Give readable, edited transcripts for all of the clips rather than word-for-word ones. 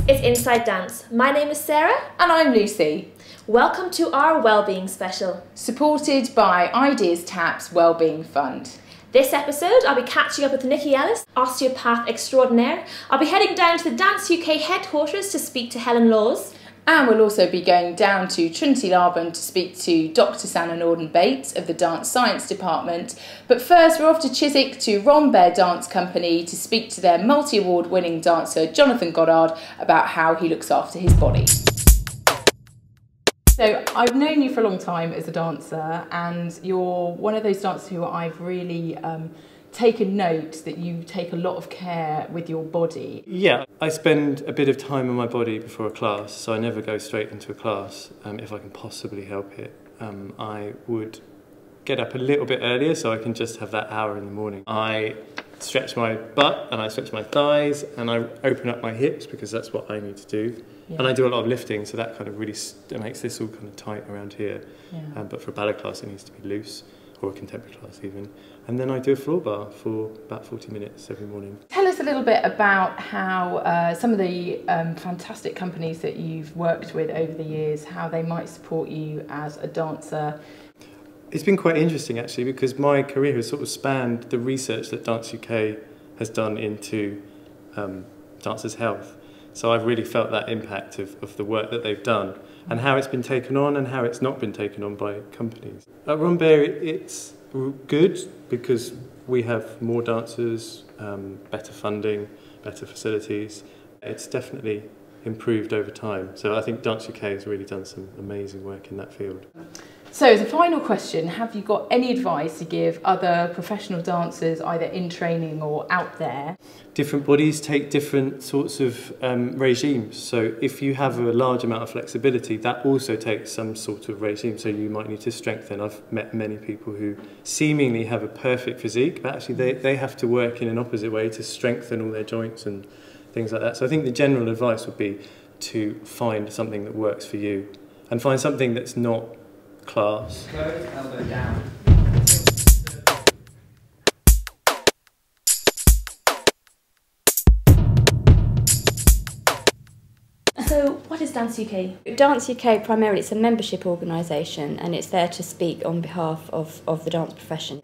it's Inside Dance. My name is Sarah. And I'm Lucy. Welcome to our Wellbeing Special. Supported by IdeasTap's Wellbeing Fund. This episode, I'll be catching up with Nicky Ellis, Osteopath extraordinaire. I'll be heading down to the Dance UK headquarters to speak to Helen. And we'll also be going down to Trinity, Laban to speak to Dr. Sanna Nordin-Bates of the Dance Science Department. But first, we're off to Chiswick to Rambert Dance Company to speak to their multi-award winning dancer, Goddard, about how he looks after his body. So I've known you for a long time as a dancer, and you're one of those dancers who I've really taken note that you take a lot of care with your body. Yeah, I spend a bit of time on my body before a class, so I never go straight into a class if I can possibly help it. I would get up a little bit earlier so I can just have that hour in the morning. I stretch my butt and I stretch my thighs and I open up my hips because that's what I need to do. Yeah. And I do a lot of lifting, so that kind of really makes this all kind of tight around here. Yeah. But for a ballet class it needs to be loose, or a contemporary class even. And then I do a floor bar for about 40 minutes every morning. Tell us a little bit about how some of the fantastic companies that you've worked with over the years, how they might support you as a dancer. It's been quite interesting actually, because my career has sort of spanned the research that Dance UK has done into dancers' health. So I've really felt that impact of the work that they've done and how it's been taken on and how it's not been taken on by companies. At Rambert, it's good because we have more dancers, better funding, better facilities. It's definitely improved over time. So I think Dance UK has really done some amazing work in that field. So as a final question, have you got any advice to give other professional dancers either in training or out there? Different bodies take different sorts of regimes. So if you have a large amount of flexibility, that also takes some sort of regime. So you might need to strengthen. I've met many people who seemingly have a perfect physique, but actually they have to work in an opposite way to strengthen all their joints and things like that. So I think the general advice would be to find something that works for you and find something that's not class. Go elbow down. So what is Dance UK? Dance UK primarily it's a membership organisation and it's there to speak on behalf of the dance profession.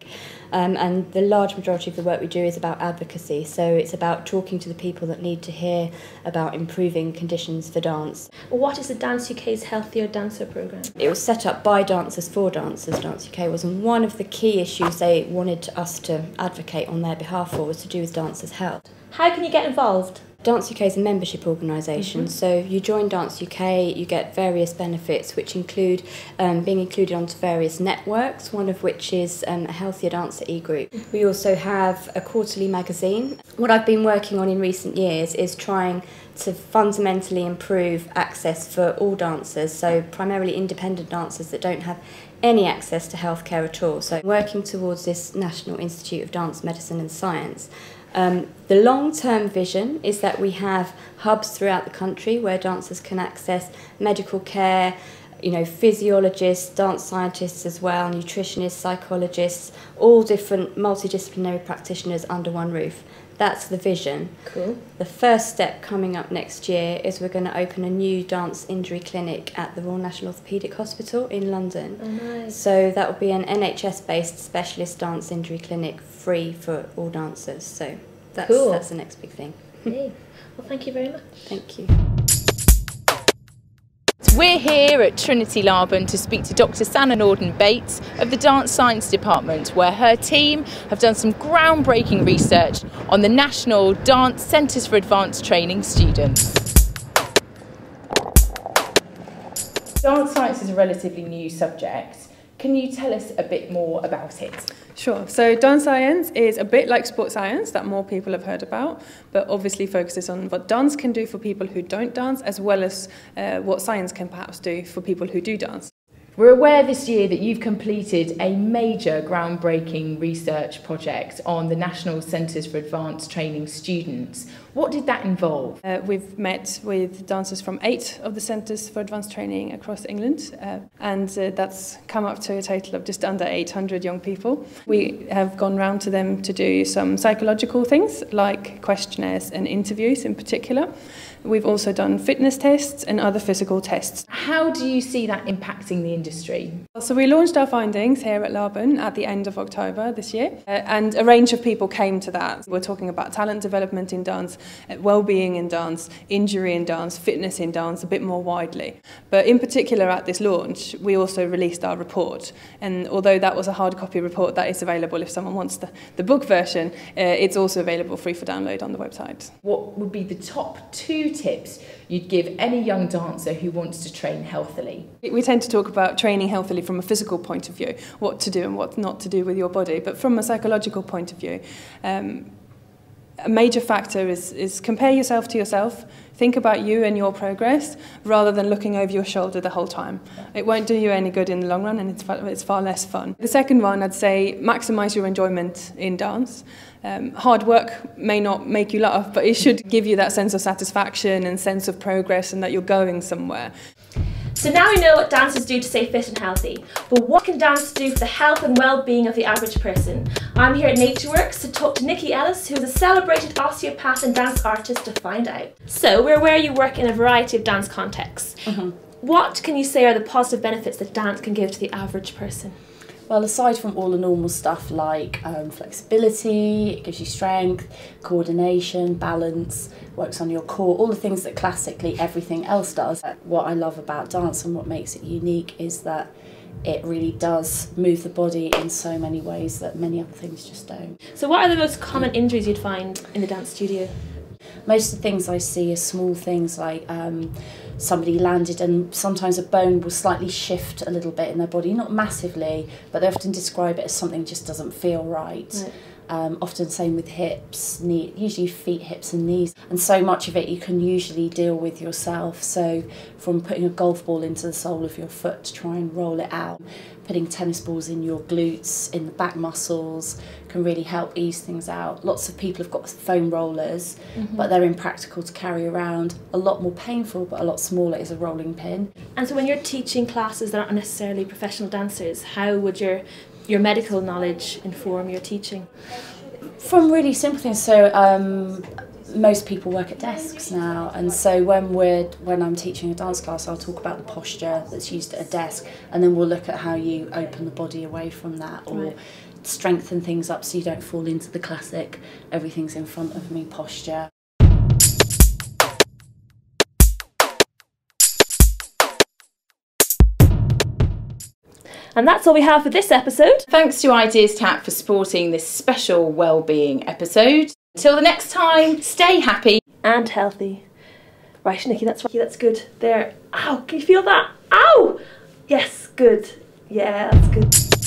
And the large majority of the work we do is about advocacy, so it's about talking to the people that need to hear about improving conditions for dance. What is the Dance UK's Healthier Dancer programme? It was set up by dancers for dancers, Dance UK was, and one of the key issues they wanted us to advocate on their behalf for was to do with dancers' health. How can you get involved? Dance UK is a membership organisation, so you join Dance UK, you get various benefits which include being included onto various networks, one of which is a Healthier Dancer e-group. We also have a quarterly magazine. What I've been working on in recent years is trying to fundamentally improve access for all dancers, so primarily independent dancers that don't have any access to healthcare at all. So working towards this National Institute of Dance Medicine and Science. The long-term vision is that we have hubs throughout the country where dancers can access medical care, physiologists, dance scientists as well, nutritionists, psychologists, all different multidisciplinary practitioners under one roof. That's the vision. Cool. The first step coming up next year is we're going to open a new dance injury clinic at the Royal National Orthopaedic Hospital in London. Oh, nice. So that will be an NHS-based specialist dance injury clinic free for all dancers. So that's the next big thing. Hey. Well, thank you very much. Thank you. We're here at Trinity Laban to speak to Dr. Sanna Nordin-Bates of the Dance Science Department, where her team have done some groundbreaking research on the National Dance Centres for Advanced Training students. Dance science is a relatively new subject. Can you tell us a bit more about it? Sure. So dance science is a bit like sport science that more people have heard about, but obviously focuses on what dance can do for people who don't dance, as well as what science can perhaps do for people who do dance. We're aware this year that you've completed a major groundbreaking research project on the National Centres for Advanced Training students. What did that involve? We've met with dancers from 8 of the Centres for Advanced Training across England, and that's come up to a total of just under 800 young people. We have gone round to them to do some psychological things, like questionnaires and interviews in particular, We've also done fitness tests and other physical tests. How do you see that impacting the industry? So we launched our findings here at Laban at the end of October this year, and a range of people came to that. We're talking about talent development in dance, well-being in dance, injury in dance, fitness in dance, a bit more widely. But in particular at this launch, we also released our report, and although that was a hard copy report that is available if someone wants the book version, it's also available free for download on the website. What would be the top 2 tips you'd give any young dancer who wants to train healthily? We tend to talk about training healthily from a physical point of view, what to do and what not to do with your body, but from a psychological point of view, a major factor is compare yourself to yourself. Think about you and your progress rather than looking over your shoulder the whole time. It won't do you any good in the long run, and it's far less fun. The second one, I'd say, maximise your enjoyment in dance. Hard work may not make you laugh, but it should give you that sense of satisfaction and sense of progress and that you're going somewhere. So now we know what dancers do to stay fit and healthy, but what can dance do for the health and well-being of the average person? I'm here at Natureworks to talk to Nicky Ellis, who is a celebrated osteopath and dance artist, to find out. So we're aware you work in a variety of dance contexts. What can you say are the positive benefits that dance can give to the average person? Well, aside from all the normal stuff like flexibility, it gives you strength, coordination, balance, works on your core, all the things that classically everything else does. What I love about dance and what makes it unique is that it really does move the body in so many ways that many other things just don't. So what are the most common injuries you'd find in the dance studio? Most of the things I see are small things like somebody landed and sometimes a bone will slightly shift a little bit in their body, not massively, but they often describe it as something just doesn't feel right. Often same with hips, usually feet, hips and knees. And so much of it you can usually deal with yourself. So from putting a golf ball into the sole of your foot to try and roll it out, putting tennis balls in your glutes, in the back muscles, can really help ease things out. Lots of people have got foam rollers, but they're impractical to carry around. A lot more painful, but a lot smaller is a rolling pin. And so when you're teaching classes that aren't necessarily professional dancers, how would your medical knowledge inform your teaching? From really simple things. So most people work at desks now, and so when I'm teaching a dance class, I'll talk about the posture that's used at a desk, and then we'll look at how you open the body away from that, or strengthen things up so you don't fall into the classic everything's in front of me posture. And that's all we have for this episode. Thanks to IdeasTap for supporting this special wellbeing episode. Until the next time, stay happy and healthy. Right, Nicky, that's good. There. Ow, can you feel that? Ow! Yes, good. Yeah, that's good.